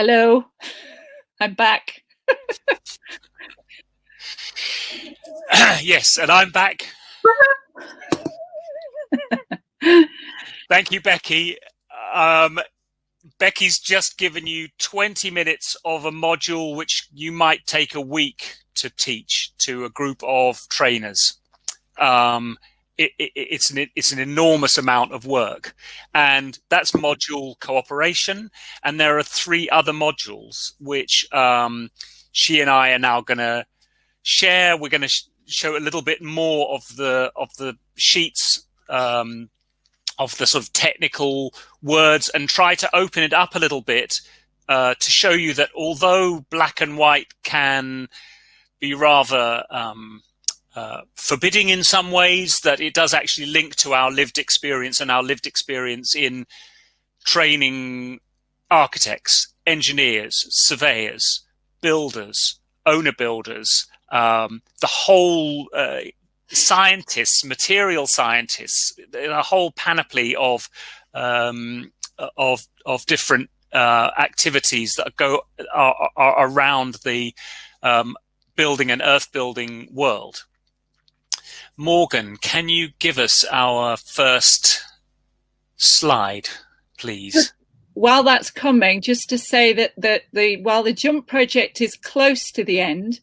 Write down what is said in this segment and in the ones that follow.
Hello, I'm back. Yes, and I'm back. Thank you, Becky. Becky's just given you 20 minutes of a module which you might take a week to teach to a group of trainers. It's an enormous amount of work, and that's module cooperation. And there are 3 other modules which she and I are now going to share. We're going to show a little bit more of the sheets, of the sort of technical words, and try to open it up a little bit to show you that although black and white can be rather forbidding in some ways, that it does actually link to our lived experience, and our lived experience in training architects, engineers, surveyors, builders, owner builders, the whole scientists, material scientists, a whole panoply of different activities that are around the building and earth building world. Morgan, can you give us our first slide, please? While that's coming, just to say that while the JUMP project is close to the end,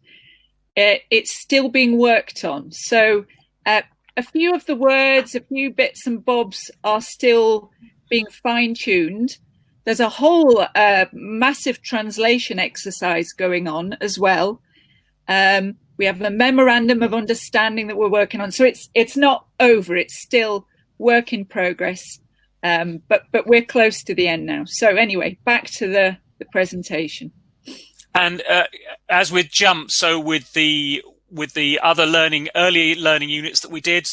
it's still being worked on. So a few of the words, a few bits and bobs are still being fine-tuned. There's a whole massive translation exercise going on as well. We have a memorandum of understanding that we're working on. So it's not over. It's still work in progress. But we're close to the end now. So anyway, back to the presentation. And as with JUMP, so with the other early learning units that we did,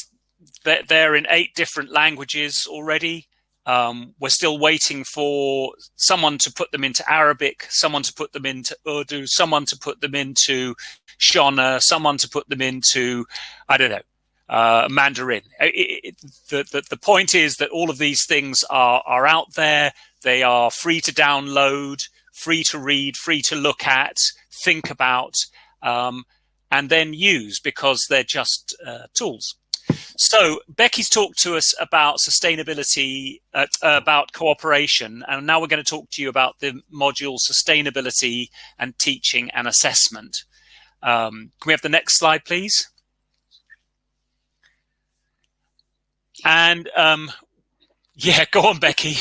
they're in 8 different languages already. We're still waiting for someone to put them into Arabic, someone to put them into Urdu, someone to put them into Shona, someone to put them into, I don't know, Mandarin. The point is that all of these things are out there. They are free to download, free to read, free to look at, think about, and then use, because they're just tools. So Becky's talked to us about sustainability, about cooperation, and now we're going to talk to you about the module sustainability and teaching and assessment. Can we have the next slide, please? And yeah, go on, Becky.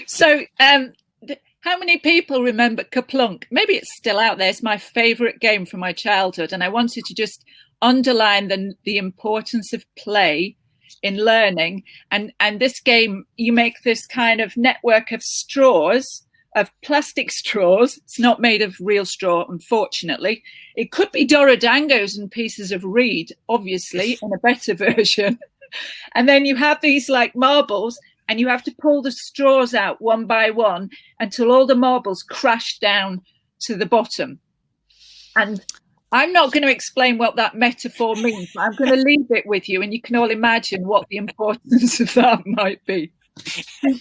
So how many people remember Kaplunk? Maybe it's still out there. It's my favorite game from my childhood, and I wanted to just underline the importance of play in learning. And this game, you make this kind of network of straws, of plastic straws. It's not made of real straw, unfortunately. It could be Dorodangos and pieces of reed, obviously, in a better version. And then you have these like marbles, and you have to pull the straws out one by one until all the marbles crash down to the bottom. And I'm not going to explain what that metaphor means, but I'm going to leave it with you, and you can all imagine what the importance of that might be.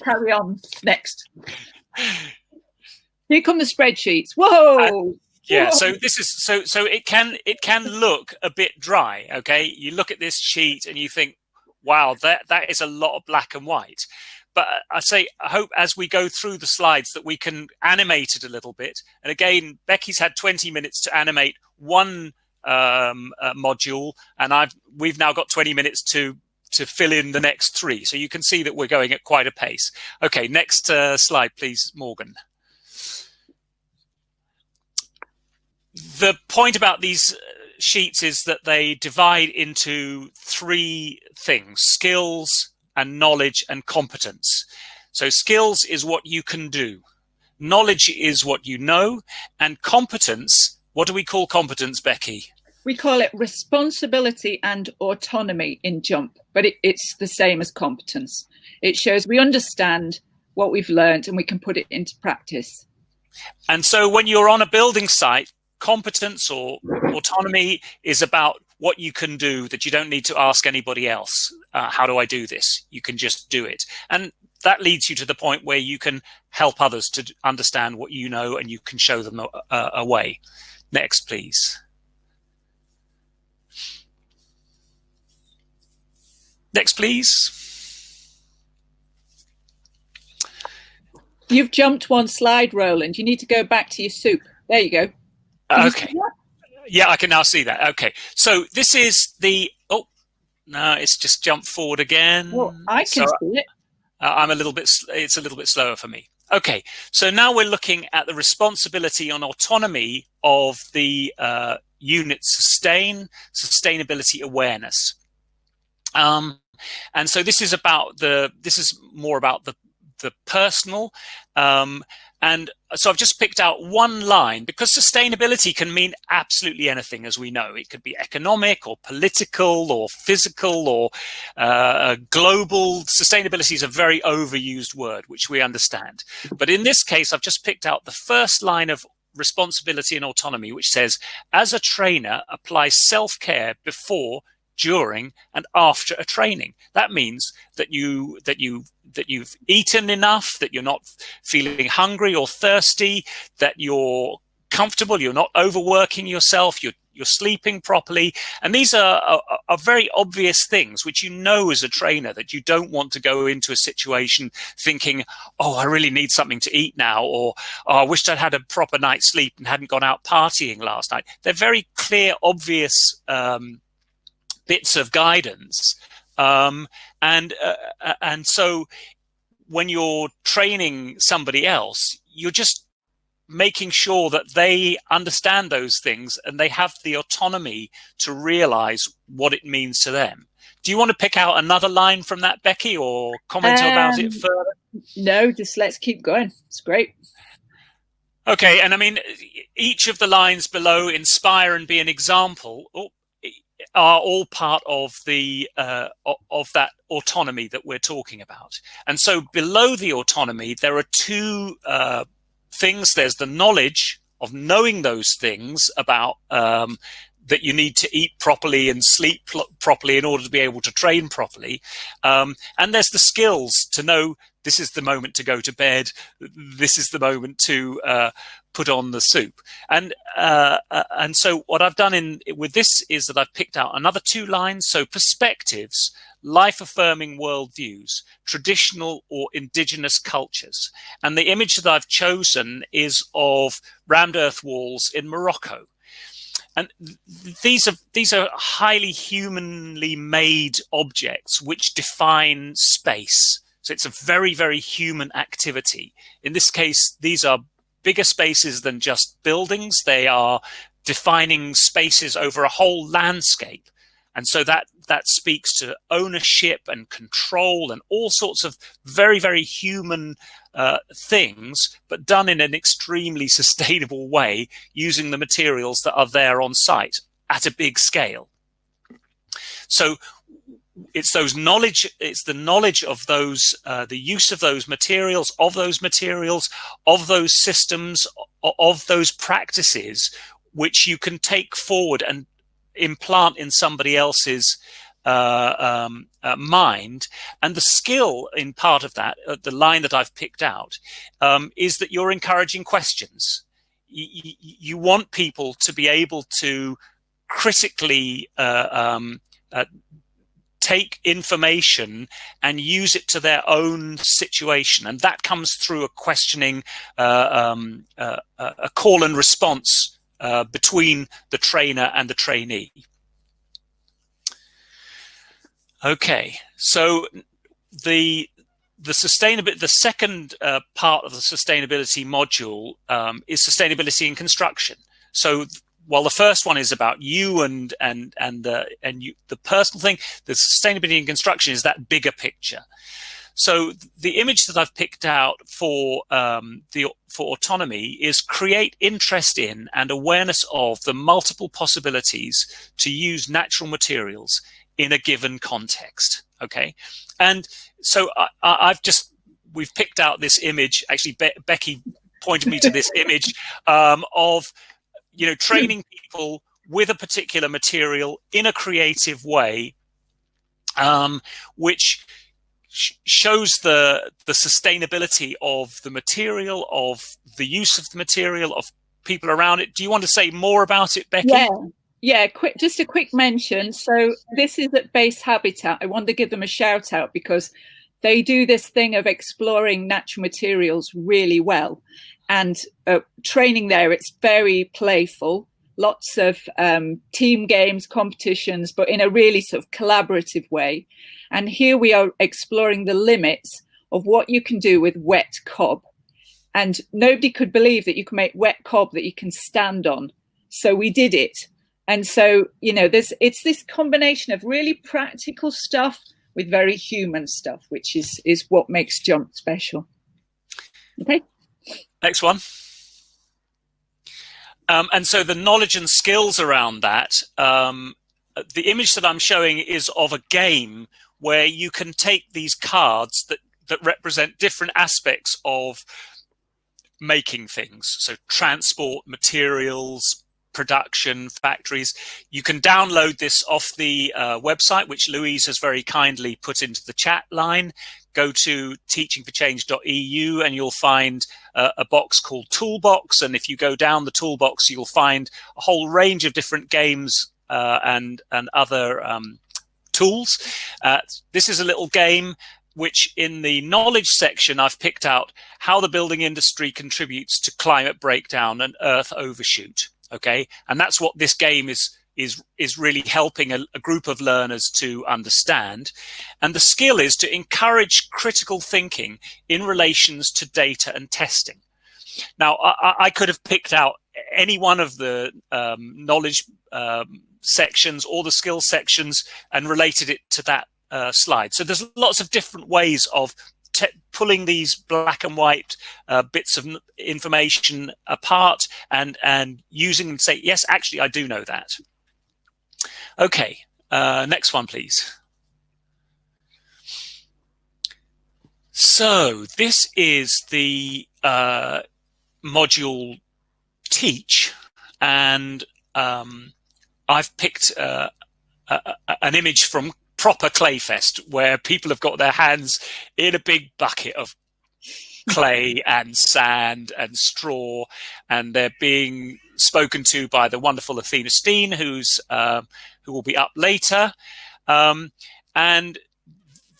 Carry on. Next. Here come the spreadsheets. Whoa! Yeah, Whoa. so this is so it can look a bit dry. Okay, you look at this sheet and you think, wow, that is a lot of black and white. But I hope as we go through the slides that we can animate it a little bit. And again, Becky's had 20 minutes to animate one module, and we've now got 20 minutes to fill in the next 3. So you can see that we're going at quite a pace. Okay, next slide, please, Morgan. The point about these sheets is that they divide into 3 things: skills and knowledge and competence. So skills is what you can do. Knowledge is what you know. And competence, what do we call competence, Becky? We call it responsibility and autonomy in JUMP, but it's the same as competence. It shows we understand what we've learned and we can put it into practice. And so when you're on a building site, competence or autonomy is about what you can do that you don't need to ask anybody else. How do I do this? You can just do it. And that leads you to the point where you can help others to understand what you know, and you can show them a way. Next, please. Next, please. You've jumped one slide, Roland. You need to go back to your soup. There you go. Okay. Yeah, I can now see that. Okay. So this is the, oh, no, it's just jumped forward again. Oh, I can see it. It's a little bit slower for me. Okay. So now we're looking at the responsibility and autonomy of the unit sustainability awareness. And so this is more about the personal, and so I've just picked out one line, because sustainability can mean absolutely anything, as we know. It could be economic or political or physical or global. Sustainability is a very overused word, which we understand. But in this case, I've just picked out the first line of responsibility and autonomy, which says, as a trainer, apply self-care before, during, and after a training. That means that you've eaten enough, that you're not feeling hungry or thirsty, that you're comfortable, you're not overworking yourself, you're sleeping properly. And these are very obvious things which you know as a trainer, that you don't want to go into a situation thinking, oh, I really need something to eat now, or oh, I wished I'd had a proper night's sleep and hadn't gone out partying last night. They're very clear, obvious bits of guidance, and so when you're training somebody else, you're just making sure that they understand those things and they have the autonomy to realize what it means to them. Do you want to pick out another line from that, Becky, or comment about it further? No, just let's keep going. It's great. Okay, and I mean, each of the lines below, inspire and be an example, are all part of the of that autonomy that we're talking about. And so below the autonomy, there are two things. There's the knowledge of knowing those things about that you need to eat properly and sleep properly in order to be able to train properly. And there's the skills to know this is the moment to go to bed. This is the moment to put on the soup. And so what I've done with this is that I've picked out another two lines. So perspectives, life-affirming worldviews, traditional or indigenous cultures. And the image that I've chosen is of rammed earth walls in Morocco. And these are highly humanly made objects which define space. So it's a very, very human activity. In this case, these are bigger spaces than just buildings. They are defining spaces over a whole landscape. And so that speaks to ownership and control and all sorts of very, very human things, but done in an extremely sustainable way, using the materials that are there on site at a big scale. So it's the knowledge of those, the use of those materials, of those systems, of those practices, which you can take forward and implant in somebody else's mind. And the skill in part of that, the line that I've picked out, is that you're encouraging questions. You want people to be able to critically take information and use it to their own situation. And that comes through a questioning, a call and response between the trainer and the trainee. Okay, so the second part of the sustainability module is sustainability in construction. So while the first one is about you and the personal thing, the sustainability in construction is that bigger picture. So the image that I've picked out for autonomy is create interest in and awareness of the multiple possibilities to use natural materials in a given context. Okay, and so we've picked out this image. Actually, Becky pointed me to this image of training people with a particular material in a creative way, which shows the sustainability of the material, of the use of the material, of people around it. Do you want to say more about it, Becky? Yeah, just a quick mention. So this is at Base Habitat. I want to give them a shout out because they do this thing of exploring natural materials really well. And training there, it's very playful, lots of team games, competitions, but in a really sort of collaborative way. And here we are exploring the limits of what you can do with wet cob. And nobody could believe that you can make wet cob that you can stand on. So we did it. And so, you know, it's this combination of really practical stuff with very human stuff, which is what makes Jump special. Okay. Next one. And so the knowledge and skills around that, the image that I'm showing is of a game where you can take these cards that represent different aspects of making things. So transport, materials, production, factories. You can download this off the website, which Louise has very kindly put into the chat line. Go to teachingforchange.eu and you'll find a box called Toolbox. And if you go down the Toolbox, you'll find a whole range of different games and other tools. This is a little game which in the knowledge section, I've picked out how the building industry contributes to climate breakdown and earth overshoot. Okay, and that's what this game is really helping a group of learners to understand. And the skill is to encourage critical thinking in relations to data and testing. Now, I could have picked out any one of the knowledge sections or the skill sections and related it to that slide. So there's lots of different ways of pulling these black and white bits of information apart and using them to say, yes, actually, I do know that. Okay, next one, please. So this is the module Teach, and I've picked an image from proper Clayfest where people have got their hands in a big bucket of clay and sand and straw, and they're being spoken to by the wonderful Athena Steen, who will be up later. And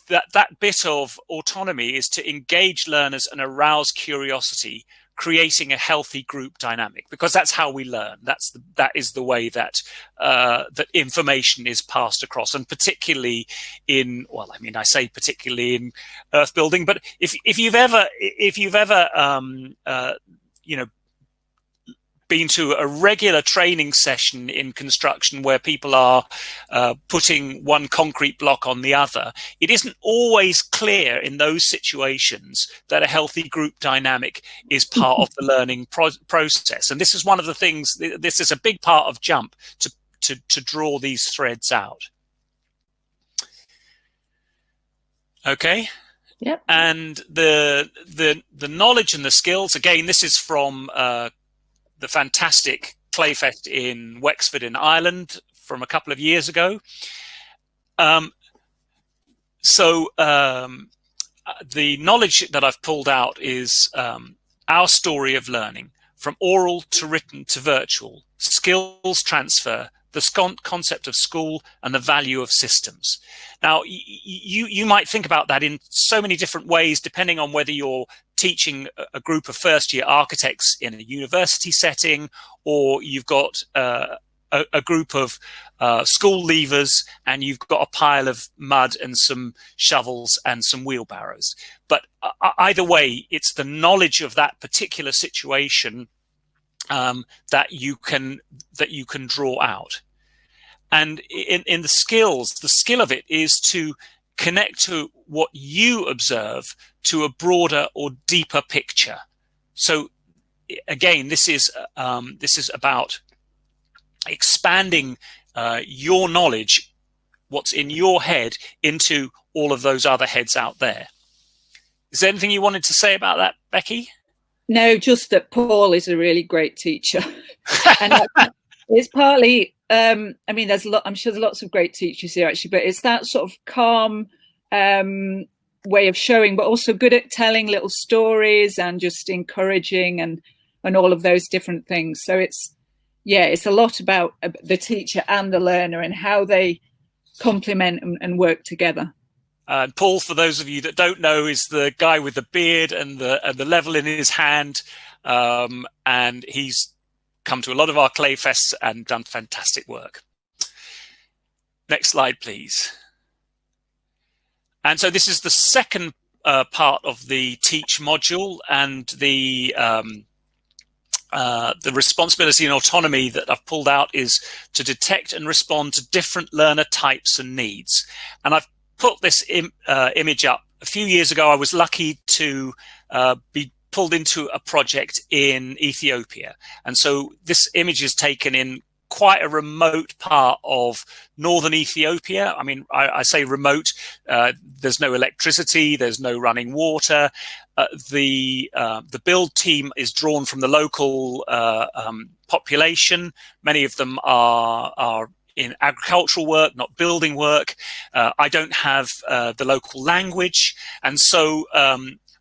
that bit of autonomy is to engage learners and arouse curiosity, creating a healthy group dynamic, because that's how we learn. That is the way that that information is passed across, and particularly in, well, I mean, I say particularly in earth building, but if you've ever you know, been to a regular training session in construction where people are putting one concrete block on the other, it isn't always clear in those situations that a healthy group dynamic is part of the learning process. And this is one of the things, this is a big part of Jump, to draw these threads out. Okay. Yep. And the knowledge and the skills, again, this is from the fantastic Clayfest in Wexford in Ireland from a couple of years ago. So the knowledge that I've pulled out is our story of learning, from oral to written to virtual, skills transfer, the concept of school, and the value of systems. Now, you might think about that in so many different ways, depending on whether you're teaching a group of first-year architects in a university setting, or you've got a group of school leavers and you've got a pile of mud and some shovels and some wheelbarrows. But either way, it's the knowledge of that particular situation that you can draw out. And in the skills, the skill of it is to connect to what you observe to a broader or deeper picture. So again, this is about expanding your knowledge, what's in your head, into all of those other heads out there. Is there anything you wanted to say about that, Becky? No, just that Paul is a really great teacher. And it's partly I mean, I'm sure there's lots of great teachers here actually, but it's that sort of calm way of showing, but also good at telling little stories and just encouraging and all of those different things. So it's a lot about the teacher and the learner and how they complement and work together. Paul, for those of you that don't know, is the guy with the beard and the level in his hand, and he's come to a lot of our clay fests and done fantastic work. Next slide, please. And so this is the second part of the teach module, and the responsibility and autonomy that I've pulled out is to detect and respond to different learner types and needs. And I've put this image up. A few years ago, I was lucky to be pulled into a project in Ethiopia. And so this image is taken in quite a remote part of northern Ethiopia. I mean, I say remote, there's no electricity, there's no running water. The build team is drawn from the local population. Many of them are in agricultural work, not building work. I don't have the local language. And so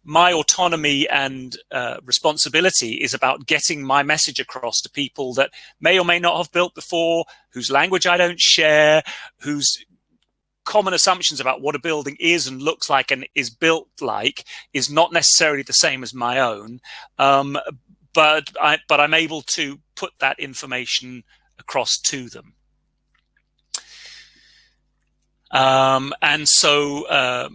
my autonomy and responsibility is about getting my message across to people that may or may not have built before, whose language I don't share, whose common assumptions about what a building is and looks like and is built like is not necessarily the same as my own. But I'm able to put that information across to them. And so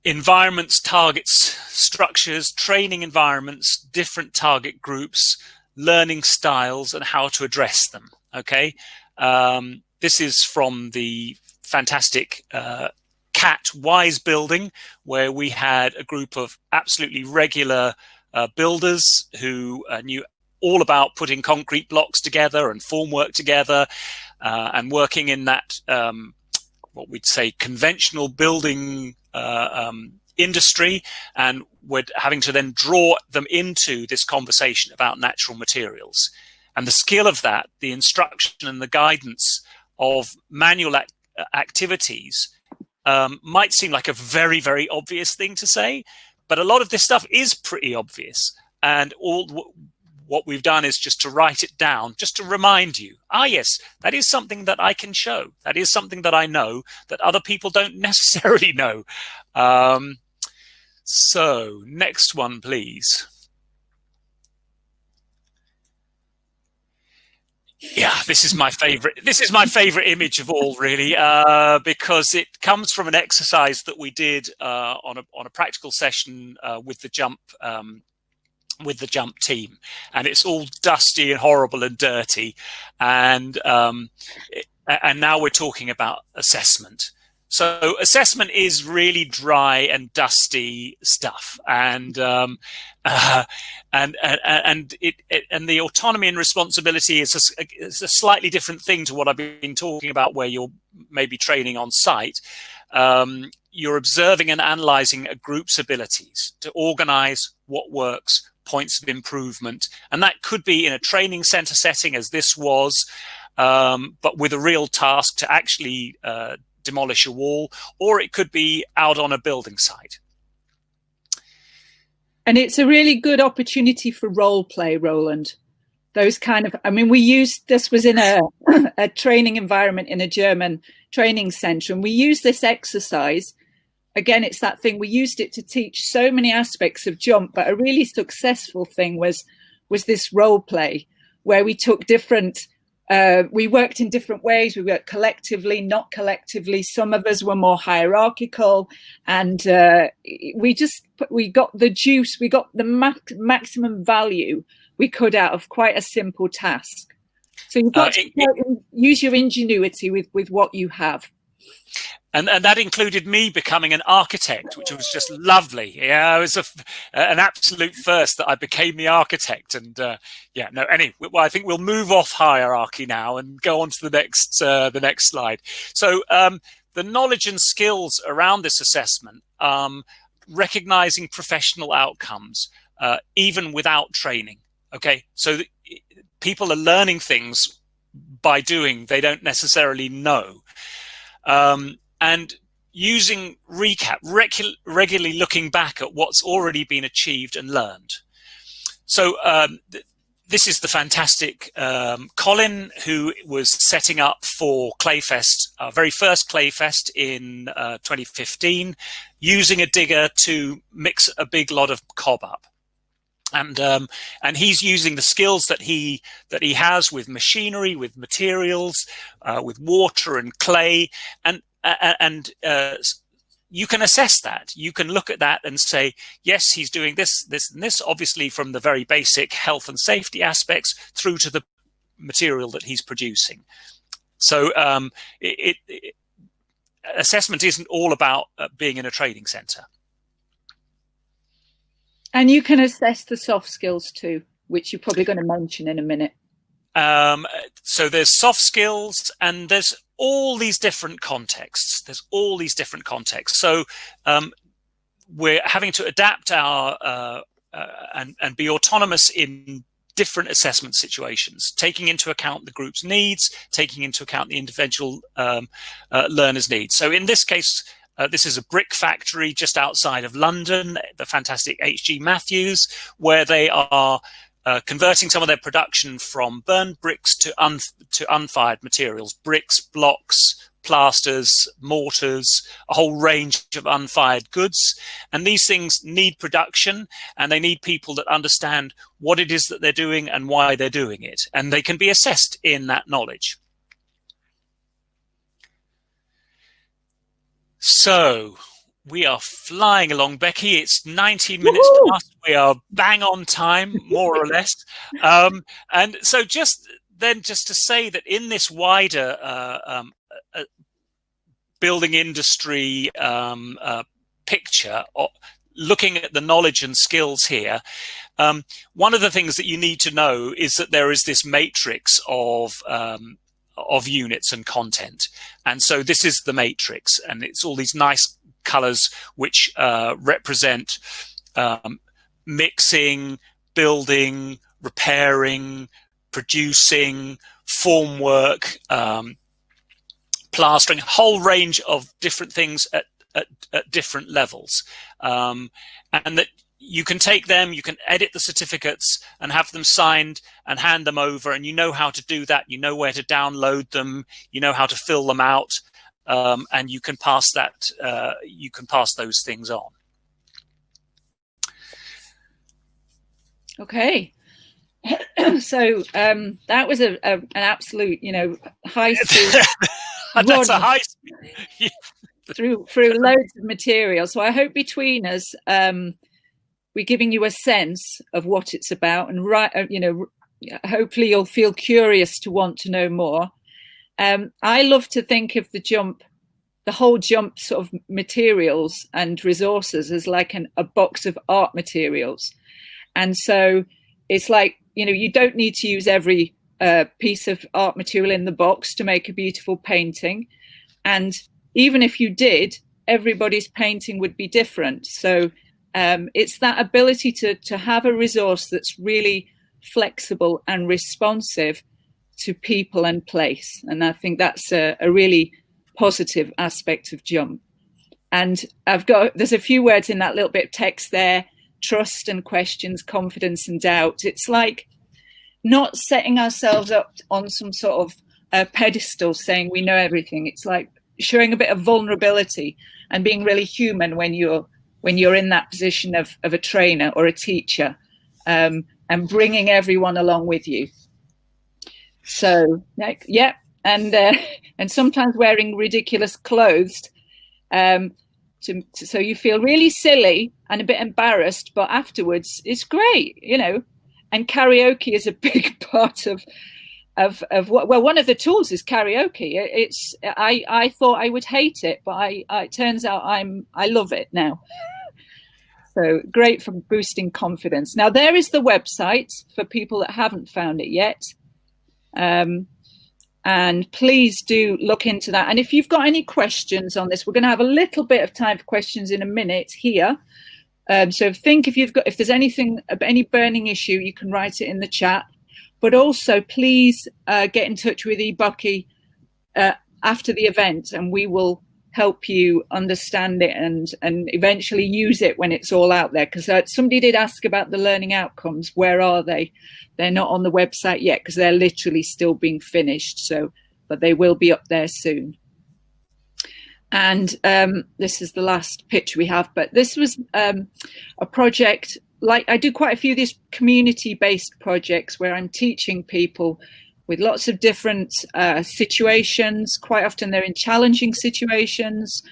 environments, targets, structures, training environments, different target groups, learning styles, and how to address them. Okay, this is from the fantastic CAT WISE building, where we had a group of absolutely regular builders who knew all about putting concrete blocks together and formwork together, and working in that what we'd say conventional building industry, and we're having to then draw them into this conversation about natural materials. And the skill of that, the instruction and the guidance of manual activities might seem like a very, very obvious thing to say, but a lot of this stuff is pretty obvious. And what we've done is just to write it down, just to remind you, yes, that is something that I can show. That is something that I know that other people don't necessarily know. So next one, please. Yeah, this is my favorite. This is my favorite image of all, really, because it comes from an exercise that we did on a practical session with the jump team, and it's all dusty and horrible and dirty, and now we're talking about assessment. So assessment is really dry and dusty stuff, and the autonomy and responsibility is a slightly different thing to what I've been talking about, where you're maybe training on site. You're observing and analyzing a group's abilities to organize what works, points of improvement, and that could be in a training center setting, as this was, but with a real task to actually demolish a wall, or it could be out on a building site. And it's a really good opportunity for role play, Roland. Those kind of, I mean, this was in a training environment in a German training center, and we used this exercise. Again, it's that thing, we used it to teach so many aspects of jump, but a really successful thing was this role play, where we took we worked in different ways. We worked collectively, not collectively. Some of us were more hierarchical, and we got the juice, we got the maximum value we could out of quite a simple task. So you've got to use your ingenuity with what you have. And that included me becoming an architect, which was just lovely. Yeah, it was an absolute first that I became the architect. And anyway, well, I think we'll move off hierarchy now and go on to the next slide. So the knowledge and skills around this assessment, recognizing professional outcomes, even without training. Okay, so people are learning things by doing, they don't necessarily know. And using recap, regularly looking back at what's already been achieved and learned. So this is the fantastic Colin, who was setting up for Clayfest, our very first Clayfest in 2015, using a digger to mix a big lot of cob up. And he's using the skills that he has with machinery, with materials, with water and clay, and you can assess that. You can look at that and say, yes, he's doing this, this, and this, obviously from the very basic health and safety aspects through to the material that he's producing. So assessment isn't all about being in a training centre. And you can assess the soft skills too, which you're probably going to mention in a minute. So there's soft skills, and there's all these different contexts. So we're having to adapt our and be autonomous in different assessment situations, taking into account the group's needs, taking into account the individual learner's needs. So in this case, this is a brick factory just outside of London, the fantastic H.G. Matthews, where they are converting some of their production from burned bricks to unfired materials, bricks, blocks, plasters, mortars, a whole range of unfired goods. And these things need production, and they need people that understand what it is that they're doing and why they're doing it. And they can be assessed in that knowledge. So we are flying along, Becky. It's 19 minutes past. We are bang on time, more or less. And so just to say that in this wider building industry picture, looking at the knowledge and skills here, one of the things that you need to know is that there is this matrix of units and content. And so this is the matrix, and it's all these nice colors which represent mixing, building, repairing, producing, formwork, plastering, a whole range of different things at different levels. And that you can take them, you can edit the certificates and have them signed and hand them over, and you know how to do that. You know where to download them, you know how to fill them out, and you can pass that. You can pass those things on. Okay, so that was an absolute, high speed. That's a high speed. through loads of material. So I hope between us, we're giving you a sense of what it's about, and hopefully you'll feel curious to want to know more. I love to think of the whole jump sort of materials and resources as like a box of art materials. And so it's like, you don't need to use every piece of art material in the box to make a beautiful painting. And even if you did, everybody's painting would be different. So it's that ability to have a resource that's really flexible and responsive to people and place. And I think that's a really positive aspect of JUMP. And there's a few words in that little bit of text there: trust and questions, confidence and doubt. It's like not setting ourselves up on some sort of pedestal saying we know everything. It's like showing a bit of vulnerability and being really human when you're in that position of a trainer or a teacher, and bringing everyone along with you. So yeah, and sometimes wearing ridiculous clothes, so you feel really silly and a bit embarrassed, but afterwards it's great, And karaoke is a big part of what. Well, one of the tools is karaoke. I thought I would hate it, but it turns out I love it now. So great for boosting confidence. Now there is the website for people that haven't found it yet. And please do look into that. And if you've got any questions on this, we're going to have a little bit of time for questions in a minute here. So if there's anything, any burning issue, you can write it in the chat. but also please get in touch with eBucky after the event, and we will help you understand it and eventually use it when it's all out there. Because somebody did ask about the learning outcomes. Where are they? They're not on the website yet because they're literally still being finished. So, but they will be up there soon. And this is the last picture we have. But this was a project, like I do quite a few of these community-based projects where I'm teaching people with lots of different situations. Quite often they're in challenging situations.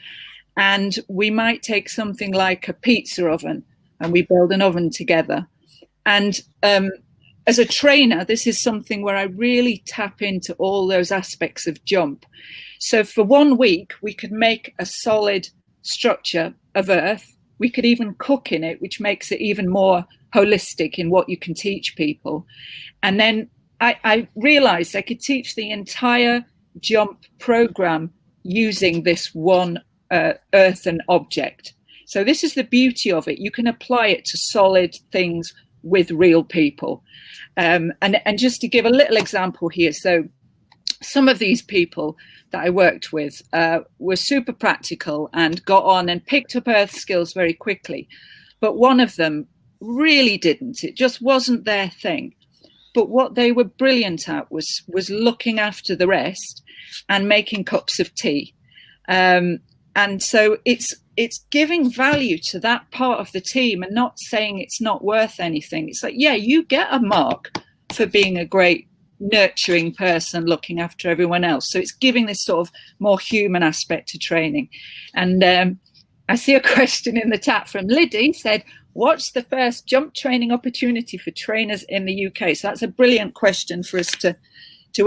And we might take something like a pizza oven and we build an oven together. And as a trainer, this is something where I really tap into all those aspects of jump. So for 1 week, we could make a solid structure of earth. We could even cook in it, which makes it even more holistic in what you can teach people. And then I realized I could teach the entire jump program using this one earthen object. So this is the beauty of it. You can apply it to solid things with real people. And just to give a little example here. So some of these people that I worked with were super practical and got on and picked up earth skills very quickly. But one of them really didn't. It just wasn't their thing. But what they were brilliant at was looking after the rest and making cups of tea. And so it's giving value to that part of the team and not saying it's not worth anything. It's like, yeah, you get a mark for being a great nurturing person looking after everyone else. So it's giving this sort of more human aspect to training. And I see a question in the chat from Liddy, said, what's the first jump training opportunity for trainers in the UK? So that's a brilliant question for us to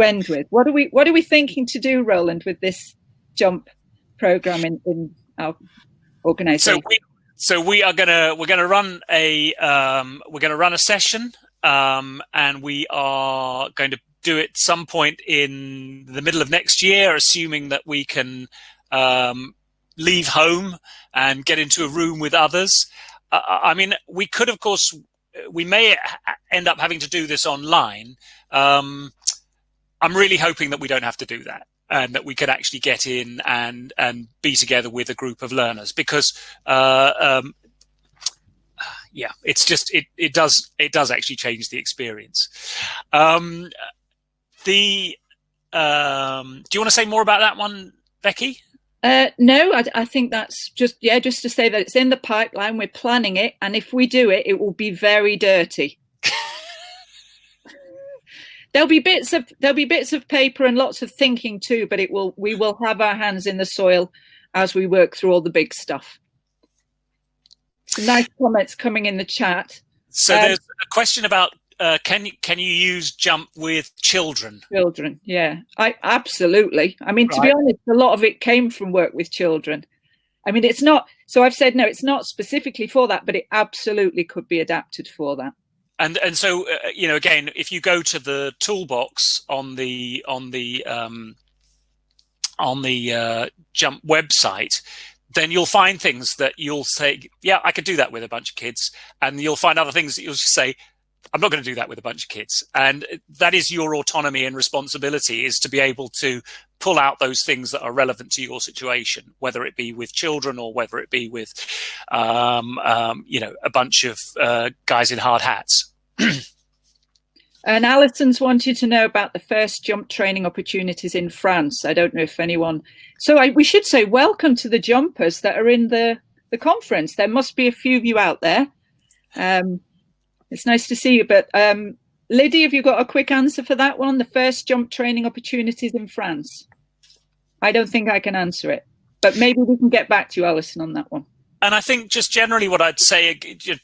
end with. What are we thinking to do, Roland, with this jump program in our organization? So we're gonna run a session, and we are going to do it some point in the middle of next year, assuming that we can leave home and get into a room with others. I mean, we could, of course, we may end up having to do this online. I'm really hoping that we don't have to do that and that we could actually get in and be together with a group of learners, because yeah, it's just it does actually change the experience. Do you want to say more about that one, Becky? No, I think that's just to say that it's in the pipeline. We're planning it, and if we do it, it will be very dirty. There'll be bits of paper and lots of thinking too, but we will have our hands in the soil as we work through all the big stuff. Some nice comments coming in the chat. So there's a question about can you use jump with children? Children, yeah, absolutely. I mean, to be honest, a lot of it came from work with children. I mean, it's not. So I've said no, it's not specifically for that, but it absolutely could be adapted for that. And so you know, again, if you go to the toolbox on the jump website, then you'll find things that you'll say, yeah, I could do that with a bunch of kids, and you'll find other things that you'll just say, I'm not going to do that with a bunch of kids. And that is your autonomy and responsibility, is to be able to pull out those things that are relevant to your situation, whether it be with children or whether it be with, you know, a bunch of guys in hard hats. And Alison's wanted to know about the first jump training opportunities in France. I don't know if anyone. So we should say welcome to the jumpers that are in the conference. There must be a few of you out there. It's nice to see you. But Liddy, have you got a quick answer for that one? The first jump training opportunities in France? I don't think I can answer it, but maybe we can get back to you, Alison, on that one. And I think just generally what I'd say,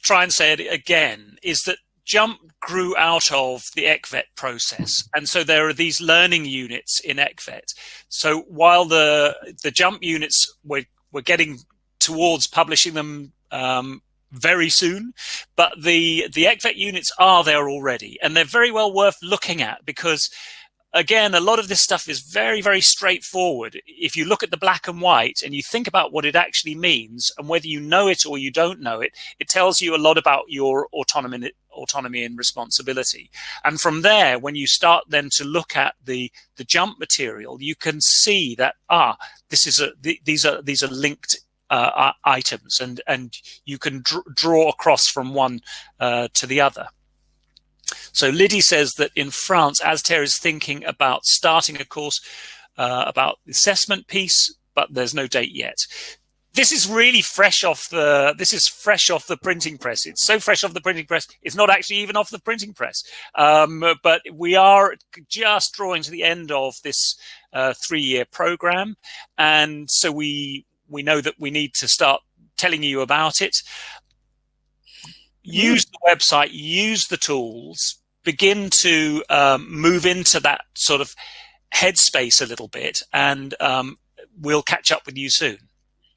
try and say it again, is that jump grew out of the ECVET process. And so there are these learning units in ECVET. So while the jump units, we're getting towards publishing them very soon, but the ECVET units are there already, and they're very well worth looking at, because again, a lot of this stuff is very, very straightforward. If you look at the black and white and you think about what it actually means, and whether you know it or you don't know it, it tells you a lot about your autonomy and responsibility. And from there, when you start then to look at the jump material, you can see that these are linked items, and you can draw across from one to the other. So Liddy says that in France, Astaire is thinking about starting a course about the assessment piece, but there's no date yet. This is really fresh off the printing press. It's so fresh off the printing press, it's not actually even off the printing press. But we are just drawing to the end of this 3-year program. And so we know that we need to start telling you about it. Use the website, use the tools, begin to move into that sort of headspace a little bit, and we'll catch up with you soon.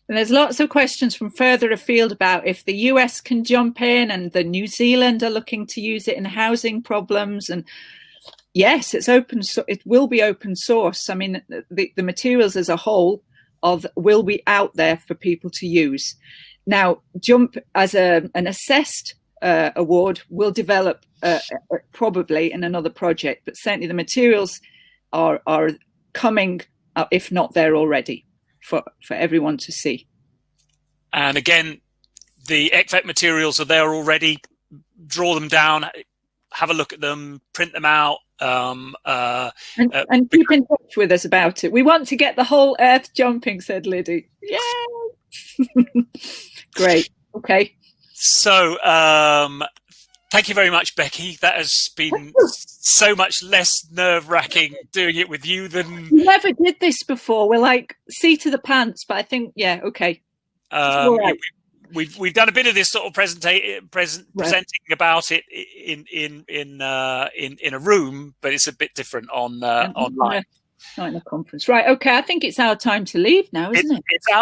And there's lots of questions from further afield about if the US can jump in, and the New Zealand are looking to use it in housing problems. And yes, it's open. So it will be open source. I mean, the materials as a whole will be out there for people to use. Now, Jump as an assessed award will develop probably in another project, but certainly the materials are coming, if not there already, for everyone to see. And again, the ECVET materials are there already. Draw them down, have a look at them, print them out. And keep in touch with us about it. We want to get the whole earth jumping, said Liddy. Yay! Great. Okay. So thank you very much, Becky. That has been so much less nerve-wracking doing it with you than... We never did this before. We're like seat of the pants, but I think, yeah, okay. All right. We've done a bit of this sort of presenting about it in a room, but it's a bit different on online. Not in a conference. Right, okay, I think it's our time to leave now, isn't it? It's our